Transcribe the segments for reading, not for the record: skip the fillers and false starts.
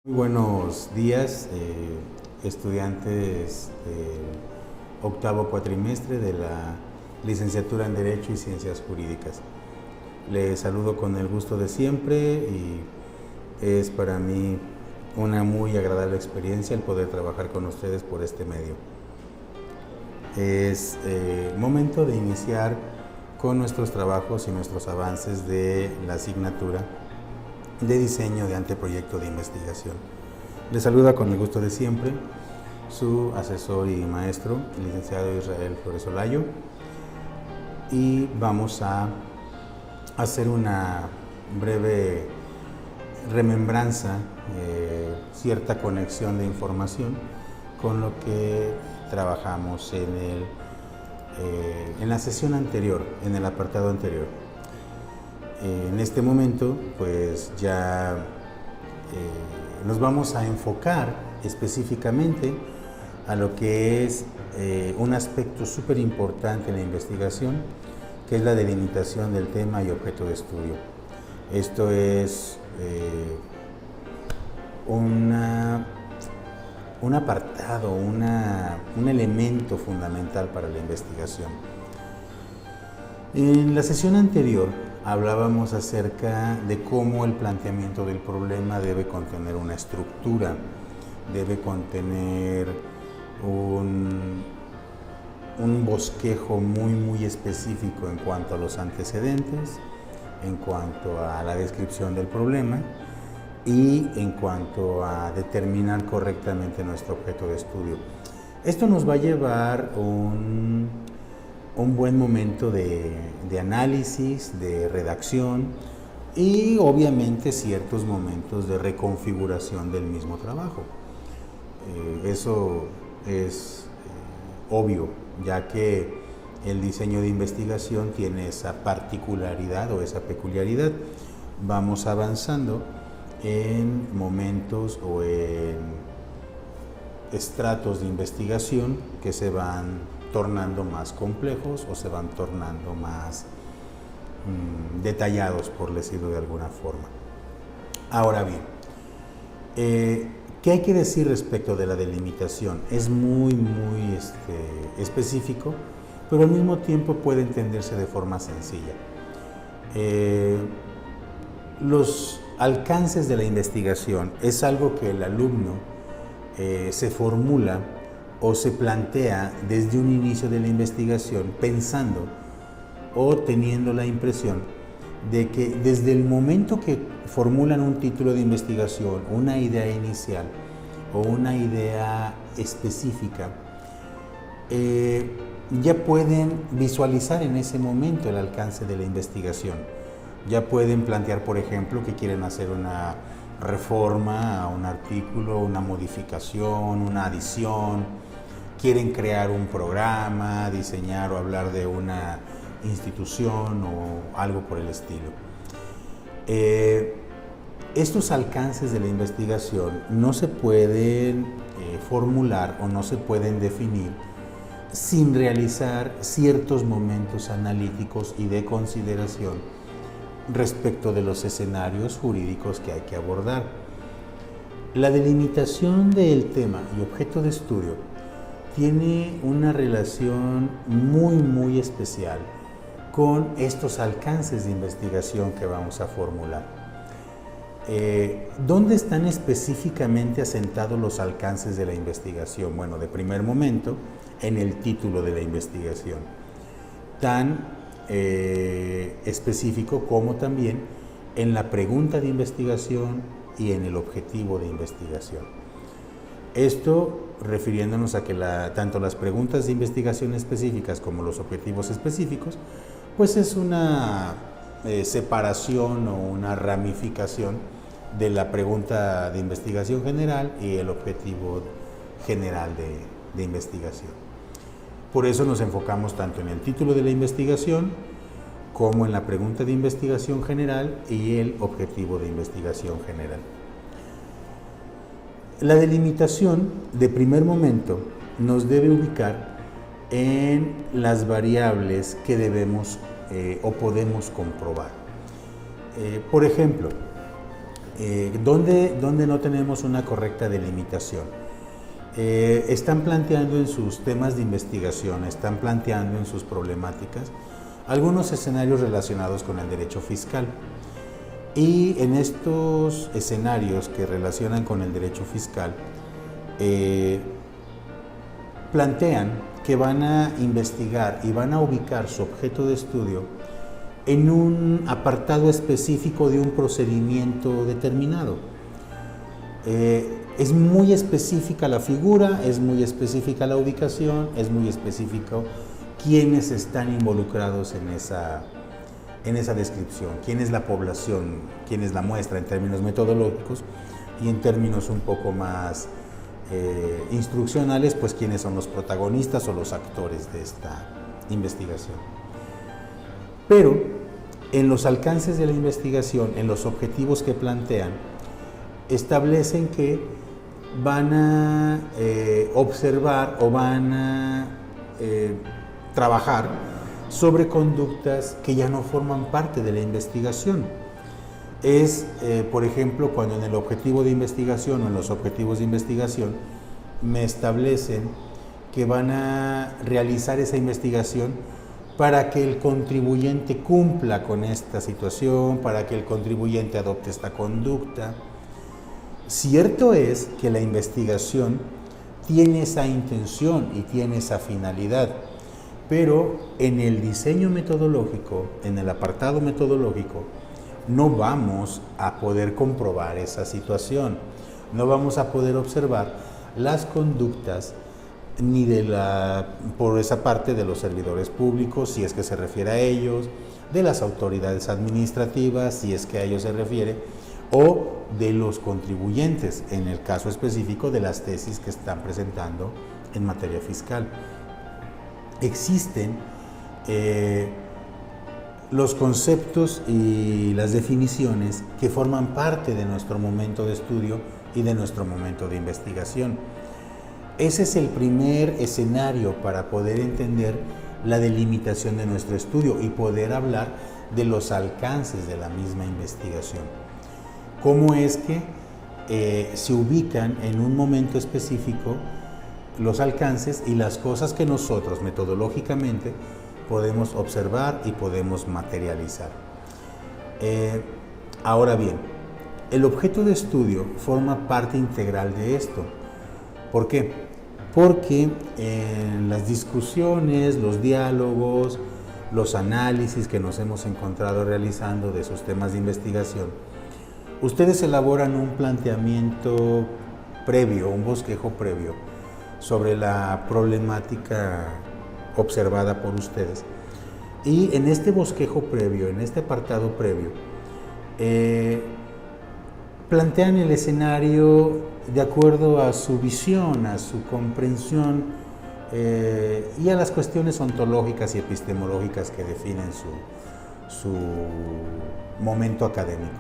Muy buenos días, estudiantes del octavo cuatrimestre de la licenciatura en Derecho y Ciencias Jurídicas. Les saludo con el gusto de siempre y es para mí una muy agradable experiencia el poder trabajar con ustedes por este medio. Es momento de iniciar con nuestros trabajos y nuestros avances de la asignatura de diseño de anteproyecto de investigación. Les saluda con el gusto de siempre su asesor y maestro, el licenciado Israel Flores Olayo, y vamos a hacer una breve remembranza, cierta conexión de información con lo que trabajamos en la sesión anterior, en el apartado anterior. En este momento, pues ya nos vamos a enfocar específicamente a lo que es un aspecto súper importante en la investigación, que es la delimitación del tema y objeto de estudio. Esto es un apartado, un elemento fundamental para la investigación. En la sesión anterior hablábamos acerca de cómo el planteamiento del problema debe contener una estructura, debe contener un bosquejo muy específico en cuanto a los antecedentes, en cuanto a la descripción del problema y en cuanto a determinar correctamente nuestro objeto de estudio. Esto nos va a llevar un buen momento de análisis, de redacción y obviamente ciertos momentos de reconfiguración del mismo trabajo. Eso es obvio, ya que el diseño de investigación tiene esa particularidad o esa peculiaridad. Vamos avanzando en momentos o en estratos de investigación que se van tornando más complejos o se van tornando más detallados, por decirlo de alguna forma. Ahora bien, ¿qué hay que decir respecto de la delimitación? Es muy específico, pero al mismo tiempo puede entenderse de forma sencilla. Los alcances de la investigación es algo que el alumno se formula o se plantea desde un inicio de la investigación pensando o teniendo la impresión de que desde el momento que formulan un título de investigación, una idea inicial o una idea específica, ya pueden visualizar en ese momento el alcance de la investigación. Ya pueden plantear, por ejemplo, que quieren hacer una reforma a un artículo, una modificación, una adición. Quieren crear un programa, diseñar o hablar de una institución o algo por el estilo. Estos alcances de la investigación no se pueden formular o no se pueden definir sin realizar ciertos momentos analíticos y de consideración respecto de los escenarios jurídicos que hay que abordar. La delimitación del tema y objeto de estudio tiene una relación muy especial con estos alcances de investigación que vamos a formular. ¿Dónde están específicamente asentados los alcances de la investigación? Bueno, de primer momento, en el título de la investigación, tan específico como también en la pregunta de investigación y en el objetivo de investigación. Esto refiriéndonos a que tanto las preguntas de investigación específicas como los objetivos específicos, pues es una separación o una ramificación de la pregunta de investigación general y el objetivo general de investigación. Por eso nos enfocamos tanto en el título de la investigación como en la pregunta de investigación general y el objetivo de investigación general. La delimitación de primer momento nos debe ubicar en las variables que debemos o podemos comprobar. Por ejemplo, ¿Dónde no tenemos una correcta delimitación? Están planteando en sus temas de investigación, están planteando en sus problemáticas algunos escenarios relacionados con el derecho fiscal. Y en estos escenarios que relacionan con el derecho fiscal, plantean que van a investigar y van a ubicar su objeto de estudio en un apartado específico de un procedimiento determinado. Es muy específica la figura, es muy específica la ubicación, es muy específico quiénes están involucrados en esa descripción, quién es la población, quién es la muestra en términos metodológicos, y en términos un poco más instruccionales, pues quiénes son los protagonistas o los actores de esta investigación. Pero en los alcances de la investigación, en los objetivos que plantean, establecen que van a observar o van a trabajar sobre conductas que ya no forman parte de la investigación. Por ejemplo, cuando en el objetivo de investigación o en los objetivos de investigación me establecen que van a realizar esa investigación para que el contribuyente cumpla con esta situación, para que el contribuyente adopte esta conducta. Cierto es que la investigación tiene esa intención y tiene esa finalidad, pero en el diseño metodológico, en el apartado metodológico, no vamos a poder comprobar esa situación, no vamos a poder observar las conductas ni por esa parte de los servidores públicos, si es que se refiere a ellos, de las autoridades administrativas, si es que a ellos se refiere, o de los contribuyentes, en el caso específico de las tesis que están presentando en materia fiscal. Existen los conceptos y las definiciones que forman parte de nuestro momento de estudio y de nuestro momento de investigación. Ese es el primer escenario para poder entender la delimitación de nuestro estudio y poder hablar de los alcances de la misma investigación. ¿Cómo es que se ubican en un momento específico los alcances y las cosas que nosotros metodológicamente podemos observar y podemos materializar? Ahora bien, el objeto de estudio forma parte integral de esto. ¿Por qué? Porque en las discusiones, los diálogos, los análisis que nos hemos encontrado realizando de esos temas de investigación, ustedes elaboran un planteamiento previo, un bosquejo previo sobre la problemática observada por ustedes. Y en este bosquejo previo, en este apartado previo, plantean el escenario de acuerdo a su visión, a su comprensión y a las cuestiones ontológicas y epistemológicas que definen su momento académico.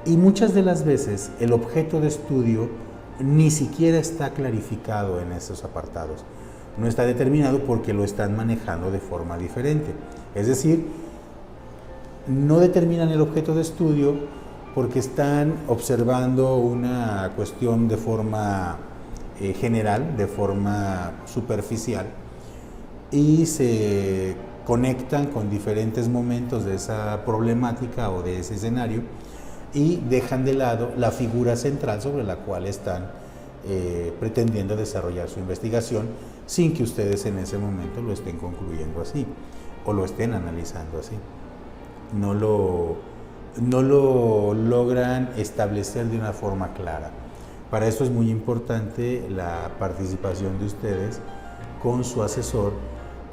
Y muchas de las veces el objeto de estudio ni siquiera está clarificado en esos apartados. No está determinado porque lo están manejando de forma diferente. Es decir, no determinan el objeto de estudio porque están observando una cuestión de forma general, de forma superficial, y se conectan con diferentes momentos de esa problemática o de ese escenario y dejan de lado la figura central sobre la cual están pretendiendo desarrollar su investigación, sin que ustedes en ese momento lo estén concluyendo así o lo estén analizando así. No lo logran establecer de una forma clara. Para eso es muy importante la participación de ustedes con su asesor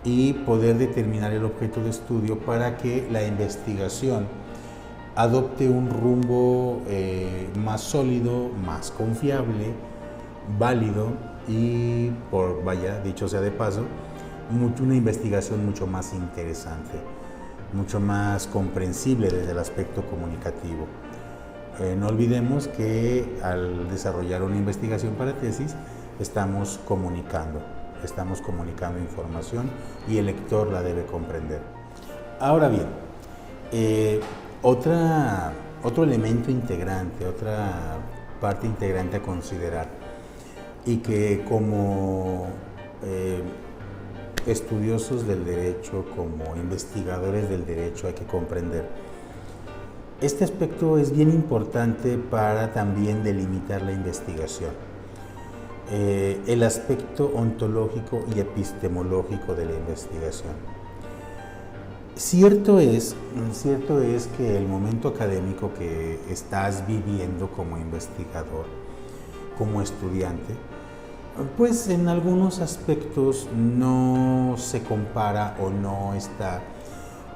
y poder determinar el objeto de estudio para que la investigación adopte un rumbo más sólido, más confiable, válido y, dicho sea de paso, una investigación mucho más interesante, mucho más comprensible desde el aspecto comunicativo. No olvidemos que al desarrollar una investigación para tesis estamos comunicando información y el lector la debe comprender. Ahora bien, otra otro elemento integrante, otra parte integrante a considerar y que como estudiosos del derecho, como investigadores del derecho hay que comprender. Este aspecto es bien importante para también delimitar la investigación. El aspecto ontológico y epistemológico de la investigación. Cierto es que el momento académico que estás viviendo como investigador, como estudiante, pues en algunos aspectos no se compara o no está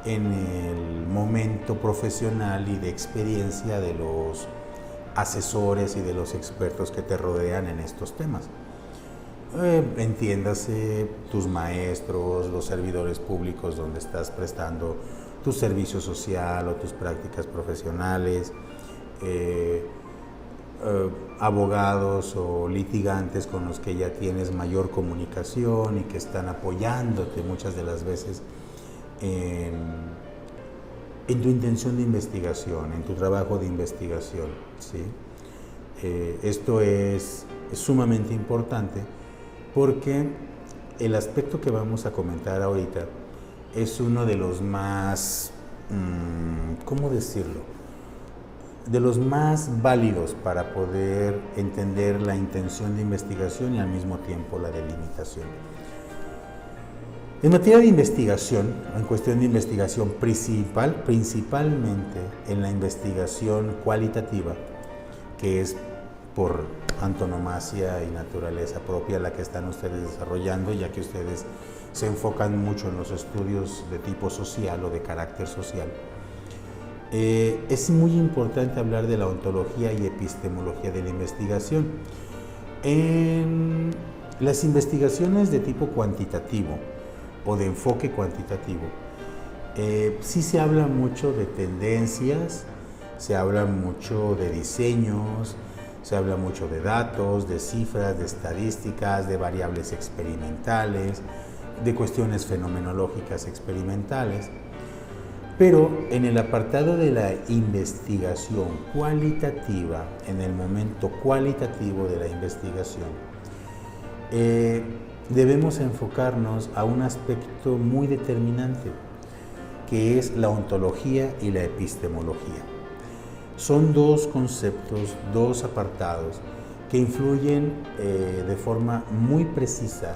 en el momento profesional y de experiencia de los asesores y de los expertos que te rodean en estos temas. Entiéndase tus maestros, los servidores públicos donde estás prestando tu servicio social o tus prácticas profesionales, abogados o litigantes con los que ya tienes mayor comunicación y que están apoyándote muchas de las veces en tu intención de investigación, en tu trabajo de investigación, ¿sí? Esto es sumamente importante porque el aspecto que vamos a comentar ahorita es uno de los más, ¿cómo decirlo?, de los más válidos para poder entender la intención de investigación y al mismo tiempo la delimitación. En materia de investigación, en cuestión de investigación principalmente en la investigación cualitativa, que es por antonomasia y naturaleza propia la que están ustedes desarrollando, ya que ustedes se enfocan mucho en los estudios de tipo social o de carácter social. Es muy importante hablar de la ontología y epistemología de la investigación. En las investigaciones de tipo cuantitativo o de enfoque cuantitativo, sí se habla mucho de tendencias, se habla mucho de diseños, se habla mucho de datos, de cifras, de estadísticas, de variables experimentales, de cuestiones fenomenológicas experimentales. Pero en el apartado de la investigación cualitativa, en el momento cualitativo de la investigación, debemos enfocarnos a un aspecto muy determinante, que es la ontología y la epistemología. Son dos conceptos, dos apartados que influyen de forma muy precisa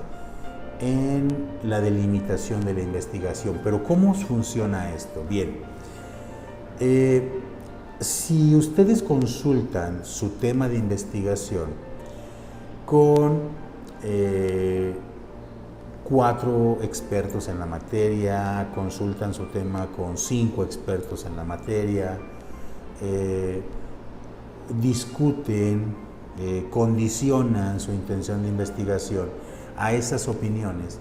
en la delimitación de la investigación. Pero ¿cómo funciona esto? Bien, si ustedes consultan su tema de investigación con 4 expertos en la materia, consultan su tema con 5 expertos en la materia, discuten, condicionan su intención de investigación a esas opiniones,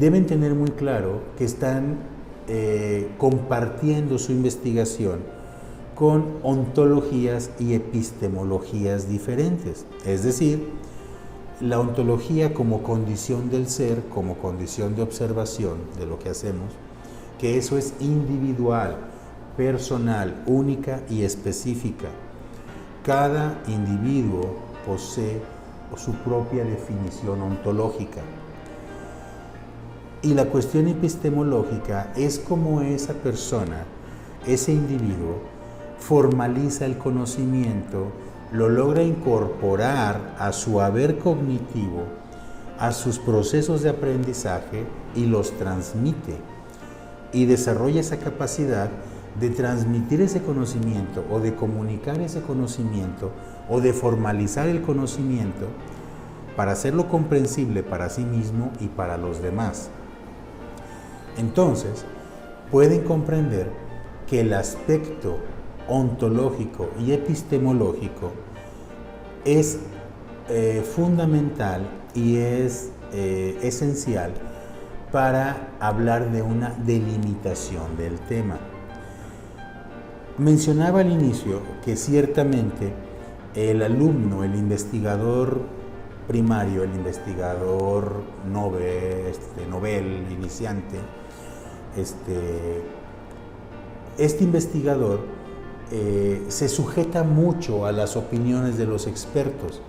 deben tener muy claro que están compartiendo su investigación con ontologías y epistemologías diferentes. Es decir, la ontología como condición del ser, como condición de observación de lo que hacemos, que eso es individual, personal, única y específica. Cada individuo posee su propia definición ontológica. Y la cuestión epistemológica es cómo esa persona, ese individuo, formaliza el conocimiento, lo logra incorporar a su haber cognitivo, a sus procesos de aprendizaje y los transmite. Y desarrolla esa capacidad de transmitir ese conocimiento o de comunicar ese conocimiento o de formalizar el conocimiento para hacerlo comprensible para sí mismo y para los demás. Entonces, pueden comprender que el aspecto ontológico y epistemológico es fundamental y es esencial para hablar de una delimitación del tema. Mencionaba al inicio que ciertamente el alumno, el investigador primario, el investigador novel, iniciante, este investigador se sujeta mucho a las opiniones de los expertos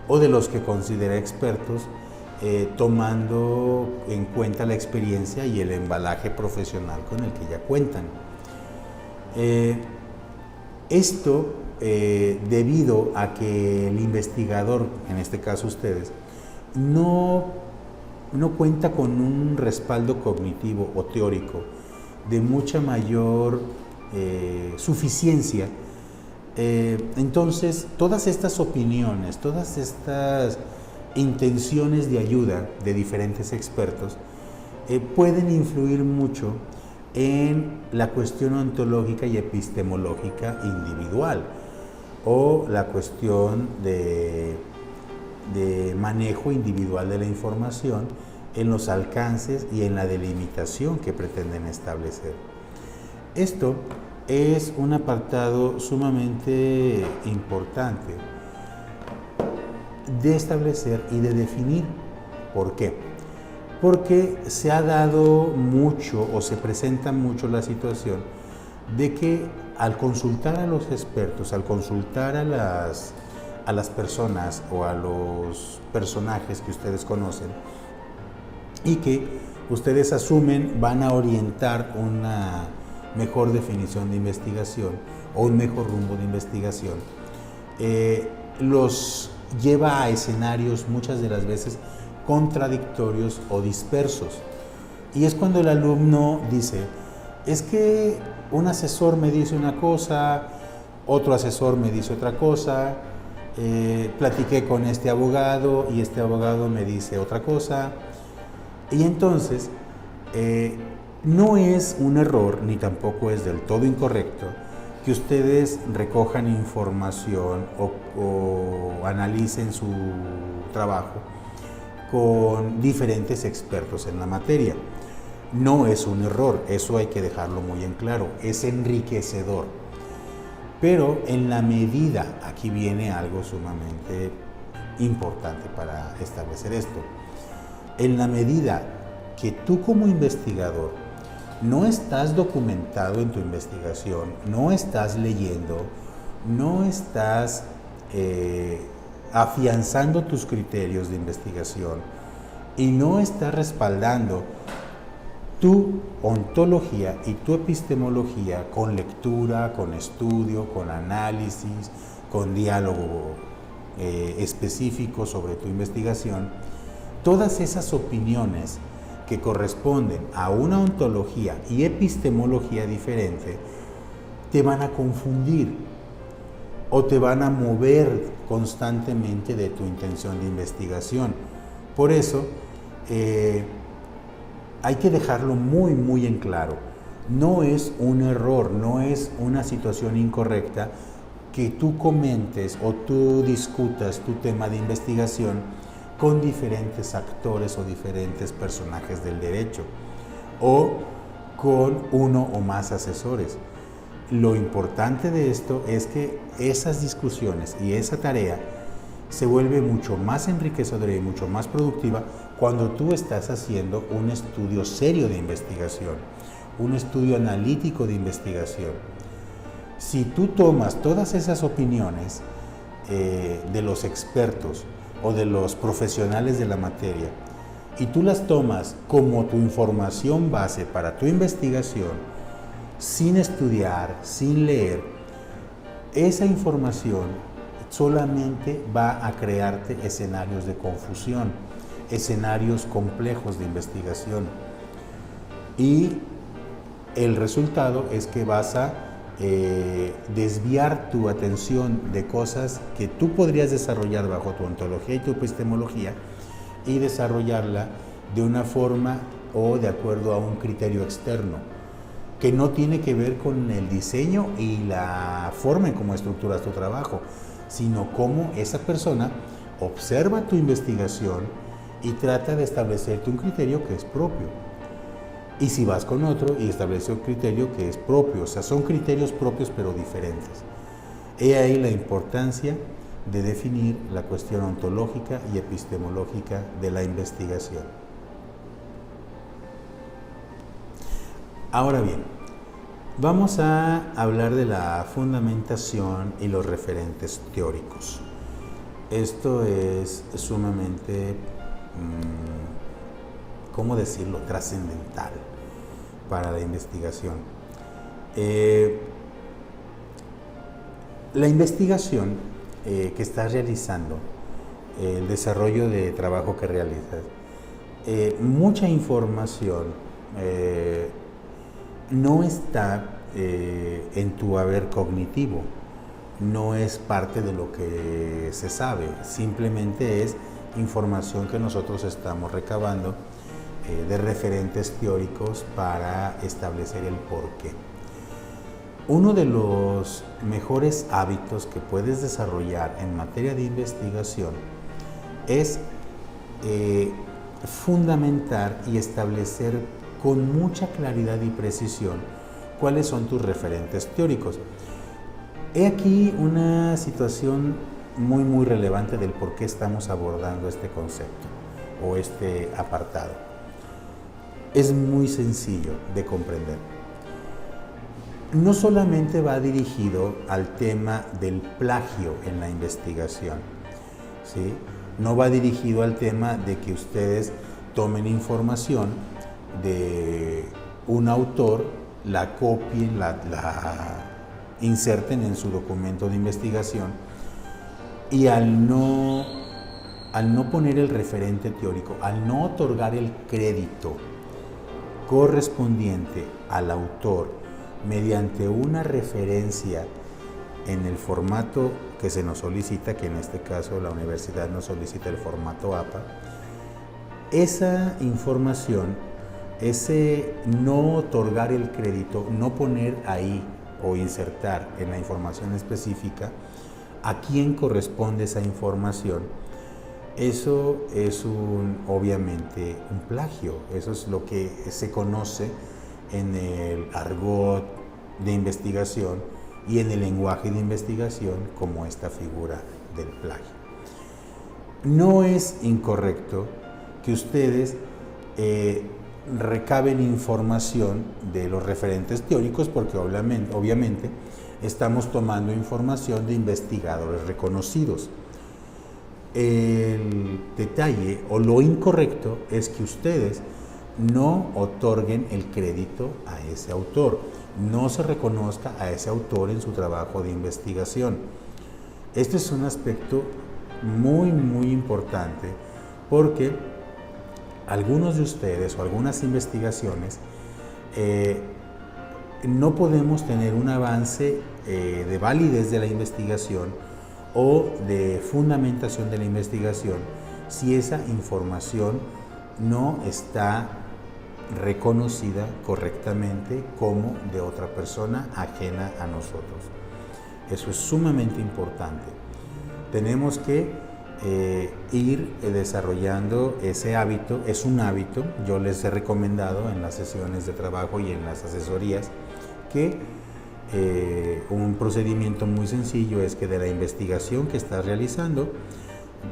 o de los que considera expertos, tomando en cuenta la experiencia y el embalaje profesional con el que ya cuentan. Esto debido a que el investigador, en este caso ustedes, no cuenta con un respaldo cognitivo o teórico de mucha mayor suficiencia. Entonces, todas estas opiniones, todas estas intenciones de ayuda de diferentes expertos pueden influir mucho en la cuestión ontológica y epistemológica individual o la cuestión de manejo individual de la información en los alcances y en la delimitación que pretenden establecer. Esto es un apartado sumamente importante de establecer y de definir. ¿Por qué? Porque se ha dado mucho o se presenta mucho la situación de que al consultar a los expertos, al consultar a las personas o a los personajes que ustedes conocen y que ustedes asumen van a orientar una mejor definición de investigación o un mejor rumbo de investigación, los lleva a escenarios muchas de las veces contradictorios o dispersos. Y es cuando el alumno dice, es que un asesor me dice una cosa, otro asesor me dice otra cosa, platiqué con este abogado y este abogado me dice otra cosa. Y entonces, no es un error, ni tampoco es del todo incorrecto, que ustedes recojan información o analicen su trabajo con diferentes expertos en la materia. No es un error, eso hay que dejarlo muy en claro, es enriquecedor. Pero en la medida, aquí viene algo sumamente importante para establecer esto, en la medida que tú como investigador no estás documentado en tu investigación, no estás leyendo, no estás afianzando tus criterios de investigación y no estás respaldando tu ontología y tu epistemología con lectura, con estudio, con análisis, con diálogo específico sobre tu investigación, todas esas opiniones que corresponden a una ontología y epistemología diferente te van a confundir o te van a mover constantemente de tu intención de investigación. Por eso hay que dejarlo muy, muy en claro. No es un error, no es una situación incorrecta que tú comentes o tú discutas tu tema de investigación con diferentes actores o diferentes personajes del derecho o con uno o más asesores. Lo importante de esto es que esas discusiones y esa tarea se vuelve mucho más enriquecedora y mucho más productiva cuando tú estás haciendo un estudio serio de investigación, un estudio analítico de investigación. Si tú tomas todas esas opiniones de los expertos o de los profesionales de la materia y tú las tomas como tu información base para tu investigación, sin estudiar, sin leer, esa información solamente va a crearte escenarios de confusión, escenarios complejos de investigación. Y el resultado es que vas a desviar tu atención de cosas que tú podrías desarrollar bajo tu ontología y tu epistemología y desarrollarla de una forma o de acuerdo a un criterio externo que no tiene que ver con el diseño y la forma en cómo estructuras tu trabajo, sino cómo esa persona observa tu investigación y trata de establecerte un criterio que es propio. Y si vas con otro y establece un criterio que es propio, o sea, son criterios propios pero diferentes. He ahí la importancia de definir la cuestión ontológica y epistemológica de la investigación. Ahora bien, Vamos a hablar de la fundamentación y los referentes teóricos. Esto es sumamente, ¿cómo decirlo?, trascendental para la investigación. La investigación que estás realizando, el desarrollo de trabajo que realizas, mucha información no está en tu haber cognitivo, no es parte de lo que se sabe, simplemente es información que nosotros estamos recabando de referentes teóricos para establecer el porqué. Uno de los mejores hábitos que puedes desarrollar en materia de investigación es fundamentar y establecer con mucha claridad y precisión cuáles son tus referentes teóricos. He aquí una situación muy relevante del por qué estamos abordando este concepto o este apartado. Es muy sencillo de comprender. No solamente va dirigido al tema del plagio en la investigación, ¿sí? No va dirigido al tema de que ustedes tomen información de un autor, la copien, la inserten en su documento de investigación y al no poner el referente teórico, al no otorgar el crédito correspondiente al autor mediante una referencia en el formato que se nos solicita, que en este caso la universidad nos solicita el formato APA, esa información, ese no otorgar el crédito, no poner ahí o insertar en la información específica a quién corresponde esa información, eso es obviamente un plagio. Eso es lo que se conoce en el argot de investigación y en el lenguaje de investigación como esta figura del plagio. No es incorrecto que ustedes recaben información de los referentes teóricos porque obviamente estamos tomando información de investigadores reconocidos. El detalle o lo incorrecto es que ustedes no otorguen el crédito a ese autor, no se reconozca a ese autor en su trabajo de investigación. Este es un aspecto muy importante porque algunos de ustedes o algunas investigaciones no podemos tener un avance de validez de la investigación o de fundamentación de la investigación si esa información no está reconocida correctamente como de otra persona ajena a nosotros. Eso es sumamente importante. Tenemos que ir desarrollando ese hábito. Es un hábito. Yo les he recomendado en las sesiones de trabajo y en las asesorías que un procedimiento muy sencillo es que de la investigación que estás realizando,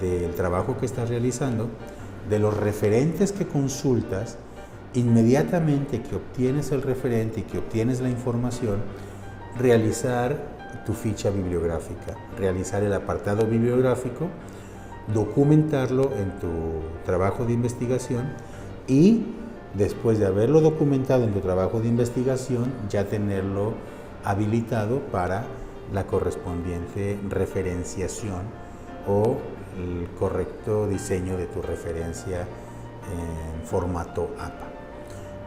del trabajo que estás realizando, de los referentes que consultas, inmediatamente que obtienes el referente y que obtienes la información, realizar tu ficha bibliográfica, realizar el apartado bibliográfico, documentarlo en tu trabajo de investigación y después de haberlo documentado en tu trabajo de investigación, ya tenerlo habilitado para la correspondiente referenciación o el correcto diseño de tu referencia en formato APA,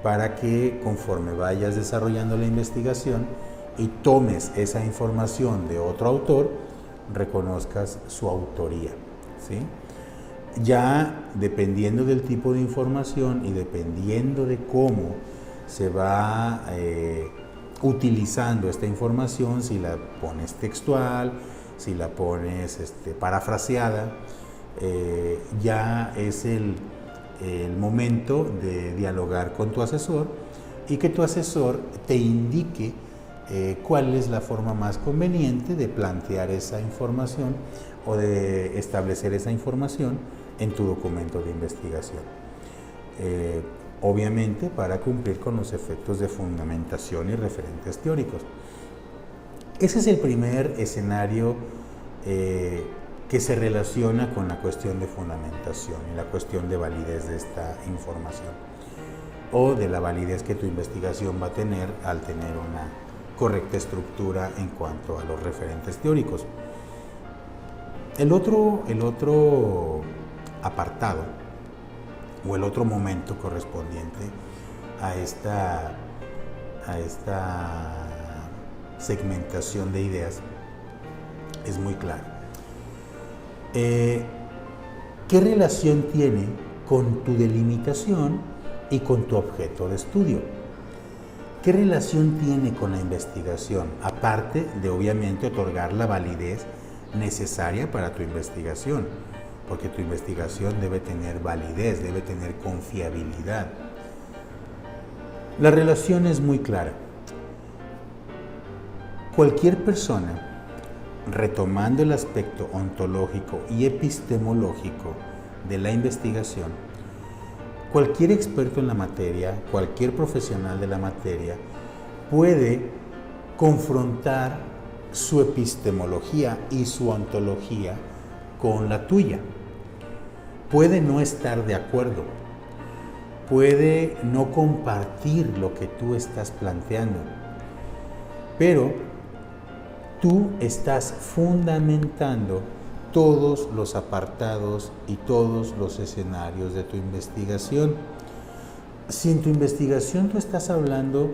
para que conforme vayas desarrollando la investigación y tomes esa información de otro autor, reconozcas su autoría, ¿sí? Ya dependiendo del tipo de información y dependiendo de cómo se va utilizando esta información, si la pones textual, si la pones parafraseada, ya es el momento de dialogar con tu asesor y que tu asesor te indique cuál es la forma más conveniente de plantear esa información o de establecer esa información en tu documento de investigación. obviamente para cumplir con los efectos de fundamentación y referentes teóricos. Ese es el primer escenario que se relaciona con la cuestión de fundamentación y la cuestión de validez de esta información, o de la validez que tu investigación va a tener al tener una correcta estructura en cuanto a los referentes teóricos. El otro apartado o el otro momento correspondiente a esta segmentación de ideas es muy claro. ¿Qué relación tiene con tu delimitación y con tu objeto de estudio? ¿Qué relación tiene con la investigación? Aparte de, obviamente, otorgar la validez necesaria para tu investigación, porque tu investigación debe tener validez, debe tener confiabilidad. La relación es muy clara. Cualquier persona, retomando el aspecto ontológico y epistemológico de la investigación, cualquier experto en la materia, cualquier profesional de la materia, puede confrontar su epistemología y su ontología con la tuya. Puede no estar de acuerdo, puede no compartir lo que tú estás planteando, pero tú estás fundamentando todos los apartados y todos los escenarios de tu investigación. Si en tu investigación tú estás hablando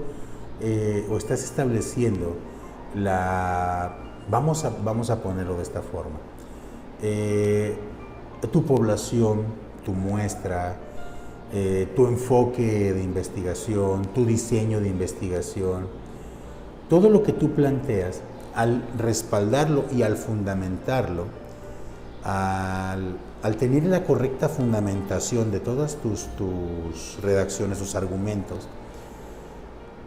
o estás estableciendo vamos a ponerlo de esta forma, tu población, tu muestra, tu enfoque de investigación, tu diseño de investigación, todo lo que tú planteas, al respaldarlo y al fundamentarlo, al tener la correcta fundamentación de todas tus redacciones, tus argumentos,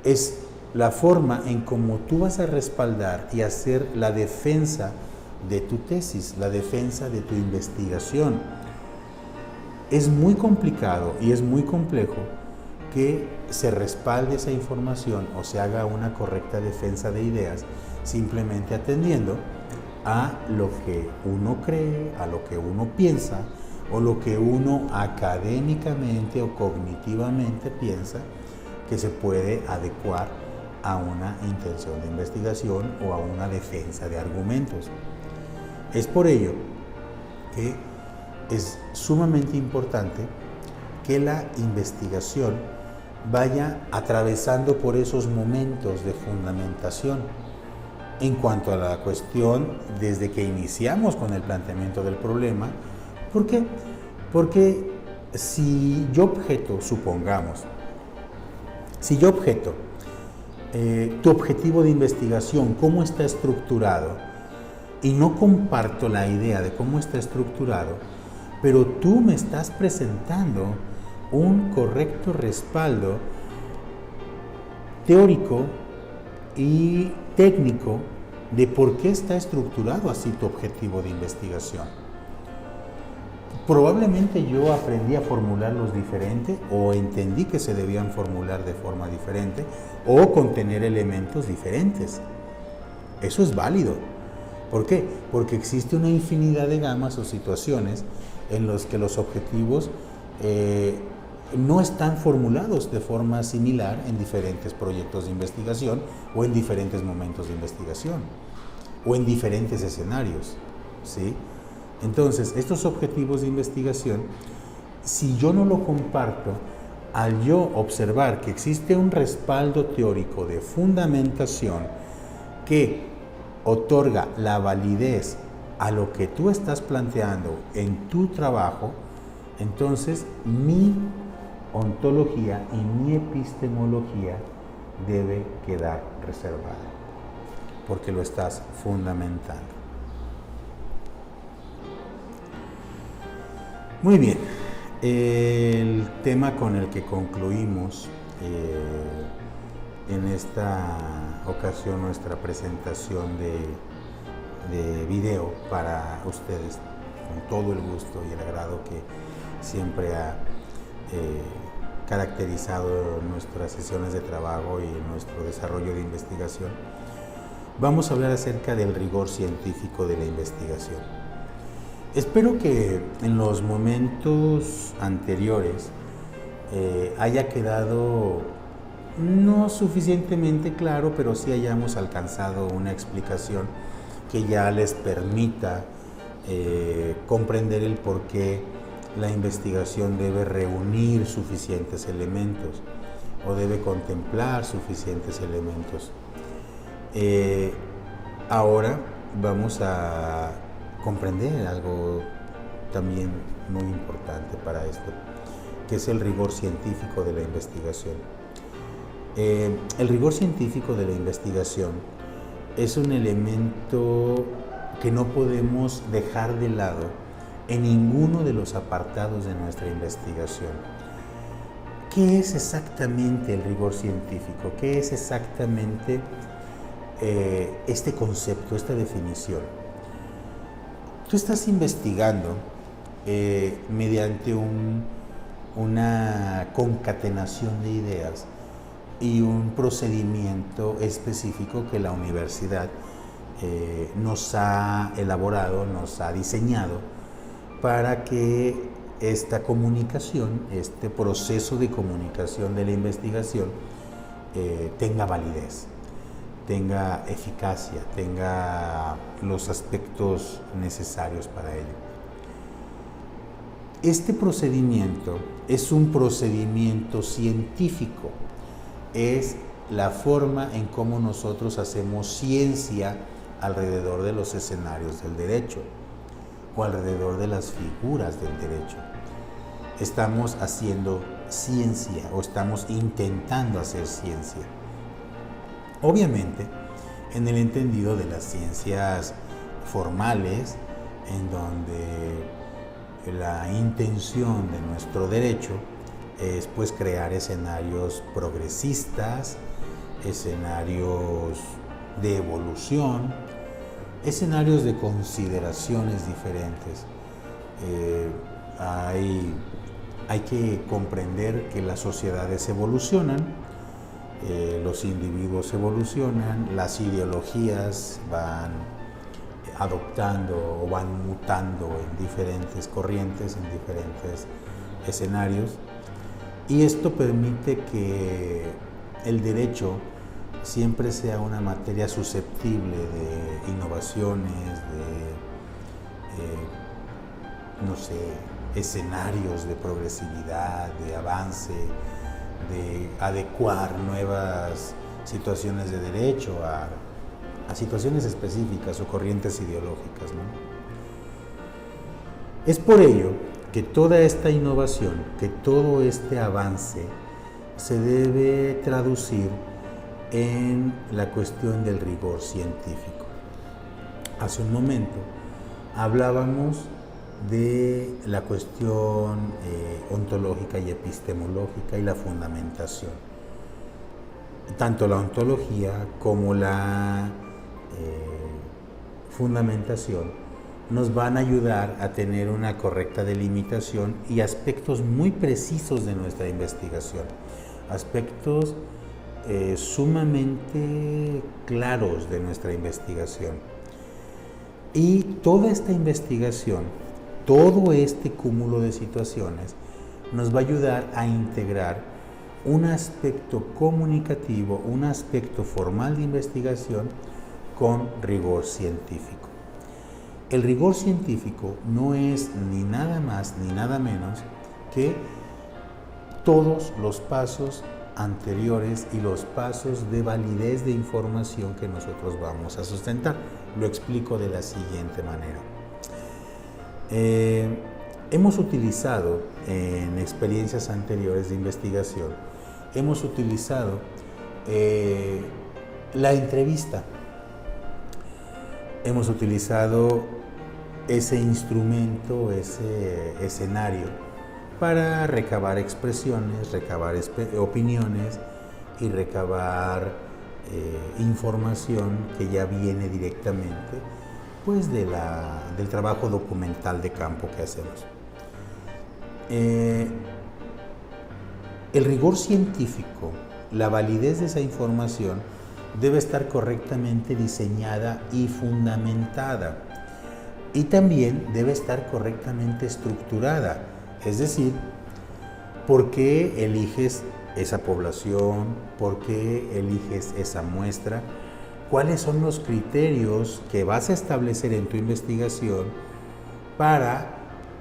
es la forma en cómo tú vas a respaldar y hacer la defensa de tu tesis, la defensa de tu investigación. Es muy complicado y es muy complejo que se respalde esa información o se haga una correcta defensa de ideas simplemente atendiendo a lo que uno cree, a lo que uno piensa o lo que uno académicamente o cognitivamente piensa que se puede adecuar a una intención de investigación o a una defensa de argumentos. Es por ello que es sumamente importante que la investigación vaya atravesando por esos momentos de fundamentación. En cuanto a la cuestión, desde que iniciamos con el planteamiento del problema, ¿por qué? Porque si yo objeto, supongamos, tu objetivo de investigación, cómo está estructurado, y no comparto la idea de cómo está estructurado, pero tú me estás presentando un correcto respaldo teórico y técnico de por qué está estructurado así tu objetivo de investigación. Probablemente yo aprendí a formularlos diferente o entendí que se debían formular de forma diferente o contener elementos diferentes. Eso es válido. ¿Por qué? Porque existe una infinidad de gamas o situaciones en las que los objetivos no están formulados de forma similar en diferentes proyectos de investigación o en diferentes momentos de investigación o en diferentes escenarios, ¿sí? Entonces, estos objetivos de investigación, si yo no lo comparto, al yo observar que existe un respaldo teórico de fundamentación que otorga la validez a lo que tú estás planteando en tu trabajo, entonces mi ontología y mi epistemología debe quedar reservada, porque lo estás fundamentando. Muy bien, el tema con el que concluimos en esta ocasión nuestra presentación de video para ustedes, con todo el gusto y el agrado que siempre ha caracterizado nuestras sesiones de trabajo y nuestro desarrollo de investigación, vamos a hablar acerca del rigor científico de la investigación. Espero que en los momentos anteriores haya quedado no suficientemente claro, pero sí hayamos alcanzado una explicación que ya les permita comprender el por qué la investigación debe reunir suficientes elementos o debe contemplar suficientes elementos. Ahora vamos a comprender algo también muy importante para esto, que es el rigor científico de la investigación. El rigor científico de la investigación es un elemento que no podemos dejar de lado en ninguno de los apartados de nuestra investigación. ¿Qué es exactamente el rigor científico? ¿Qué es exactamente este concepto, esta definición? Tú estás investigando mediante una concatenación de ideas y un procedimiento específico que la universidad nos ha elaborado, nos ha diseñado para que esta comunicación, este proceso de comunicación de la investigación tenga validez, tenga eficacia, tenga los aspectos necesarios para ello. Este procedimiento es un procedimiento científico, es la forma en cómo nosotros hacemos ciencia alrededor de los escenarios del derecho o alrededor de las figuras del derecho. Estamos haciendo ciencia o estamos intentando hacer ciencia. Obviamente, en el entendido de las ciencias formales, en donde la intención de nuestro derecho es pues crear escenarios progresistas, escenarios de evolución, escenarios de consideraciones diferentes. Hay que comprender que las sociedades evolucionan, los individuos evolucionan, las ideologías van adoptando o van mutando en diferentes corrientes, en diferentes escenarios, y esto permite que el derecho siempre sea una materia susceptible de innovaciones, de escenarios de progresividad, de avance, de adecuar nuevas situaciones de derecho a situaciones específicas o corrientes ideológicas, ¿no? Es por ello que toda esta innovación, que todo este avance se debe traducir en la cuestión del rigor científico. Hace un momento hablábamos de la cuestión ontológica y epistemológica y la fundamentación. Tanto la ontología como la fundamentación nos van a ayudar a tener una correcta delimitación y aspectos muy precisos de nuestra investigación, aspectos sumamente claros de nuestra investigación. Y toda esta investigación, todo este cúmulo de situaciones nos va a ayudar a integrar un aspecto comunicativo, un aspecto formal de investigación con rigor científico. El rigor científico no es ni nada más ni nada menos que todos los pasos anteriores y los pasos de validez de información que nosotros vamos a sustentar. Lo explico de la siguiente manera. Hemos utilizado en experiencias anteriores de investigación, hemos utilizado la entrevista. Hemos utilizado ese instrumento, ese escenario para recabar expresiones, recabar opiniones y recabar información que ya viene directamente pues del trabajo documental de campo que hacemos. El rigor científico, la validez de esa información, debe estar correctamente diseñada y fundamentada. Y también debe estar correctamente estructurada. Es decir, ¿por qué eliges esa población? ¿Por qué eliges esa muestra? ¿Cuáles son los criterios que vas a establecer en tu investigación para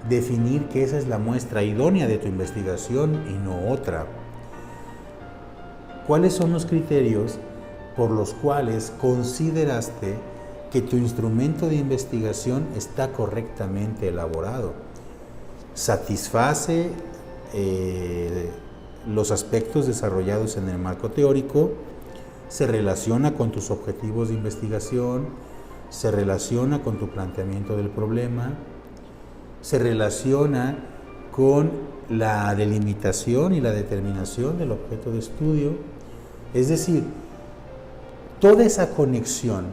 definir que esa es la muestra idónea de tu investigación y no otra? ¿Cuáles son los criterios por los cuales consideraste que tu instrumento de investigación está correctamente elaborado? ¿Satisface los aspectos desarrollados en el marco teórico? ¿Se relaciona con tus objetivos de investigación? ¿Se relaciona con tu planteamiento del problema? ¿Se relaciona con la delimitación y la determinación del objeto de estudio? Es decir, toda esa conexión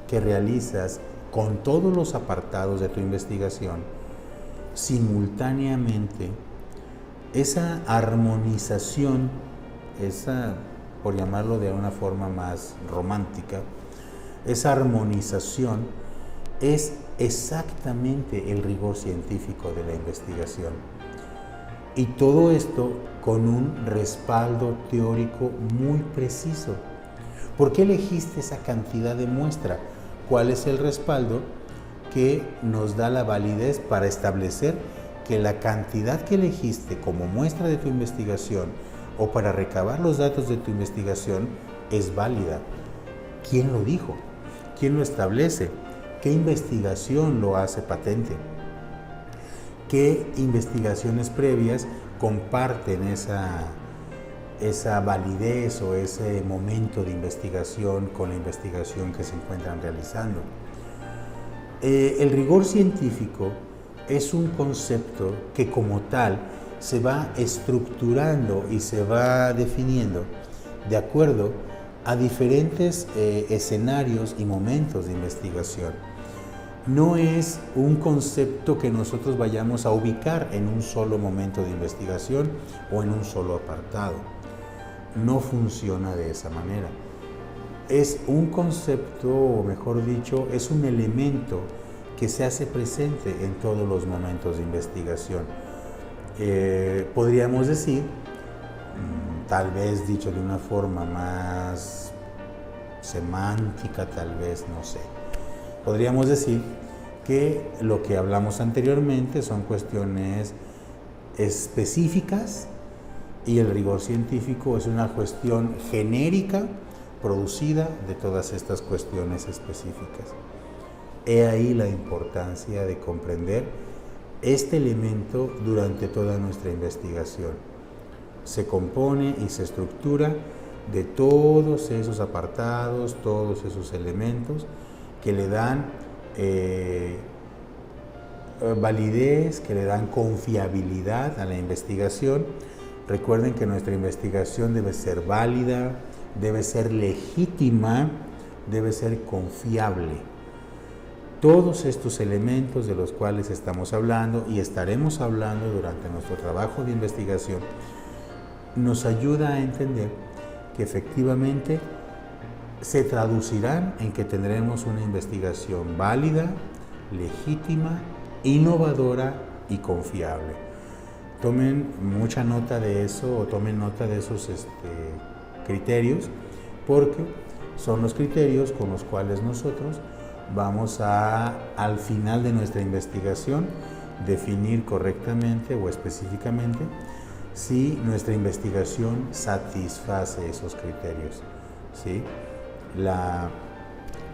que realizas con todos los apartados de tu investigación, simultáneamente, esa armonización, esa, por llamarlo de una forma más romántica, esa armonización es exactamente el rigor científico de la investigación. Y todo esto con un respaldo teórico muy preciso. ¿Por qué elegiste esa cantidad de muestra? ¿Cuál es el respaldo que nos da la validez para establecer que la cantidad que elegiste como muestra de tu investigación o para recabar los datos de tu investigación es válida? ¿Quién lo dijo? ¿Quién lo establece? ¿Qué investigación lo hace patente? ¿Qué investigaciones previas comparten esa validez o ese momento de investigación con la investigación que se encuentran realizando? El rigor científico es un concepto que como tal se va estructurando y se va definiendo de acuerdo a diferentes escenarios y momentos de investigación. No es un concepto que nosotros vayamos a ubicar en un solo momento de investigación o en un solo apartado. No funciona de esa manera. Es un concepto, o mejor dicho, es un elemento que se hace presente en todos los momentos de investigación. Podríamos decir, tal vez dicho de una forma más semántica, tal vez, no sé. Podríamos decir que lo que hablamos anteriormente son cuestiones específicas y el rigor científico es una cuestión genérica producida de todas estas cuestiones específicas. He ahí la importancia de comprender este elemento durante toda nuestra investigación. Se compone y se estructura de todos esos apartados, todos esos elementos que le dan validez, que le dan confiabilidad a la investigación. Recuerden que nuestra investigación debe ser válida, debe ser legítima, debe ser confiable. Todos estos elementos de los cuales estamos hablando y estaremos hablando durante nuestro trabajo de investigación nos ayuda a entender que efectivamente se traducirán en que tendremos una investigación válida, legítima, innovadora y confiable. Tomen mucha nota de eso o tomen nota de esos criterios, porque son los criterios con los cuales nosotros vamos al final de nuestra investigación, definir correctamente o específicamente si nuestra investigación satisface esos criterios, ¿sí?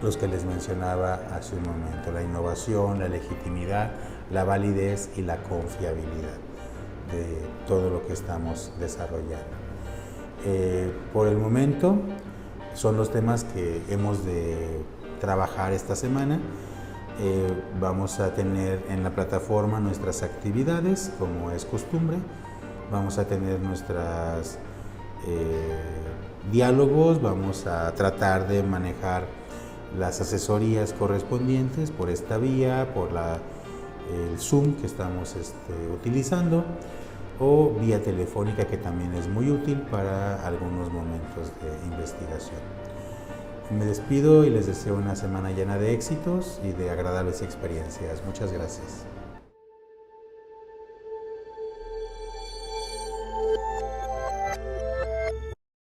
Los que les mencionaba hace un momento, la innovación, la legitimidad, la validez y la confiabilidad de todo lo que estamos desarrollando. Por el momento son los temas que hemos de trabajar esta semana. Vamos a tener en la plataforma nuestras actividades, como es costumbre. Vamos a tener nuestros diálogos, vamos a tratar de manejar las asesorías correspondientes por esta vía, por el Zoom que estamos utilizando. o vía telefónica, que también es muy útil para algunos momentos de investigación. Me despido y les deseo una semana llena de éxitos y de agradables experiencias. Muchas gracias.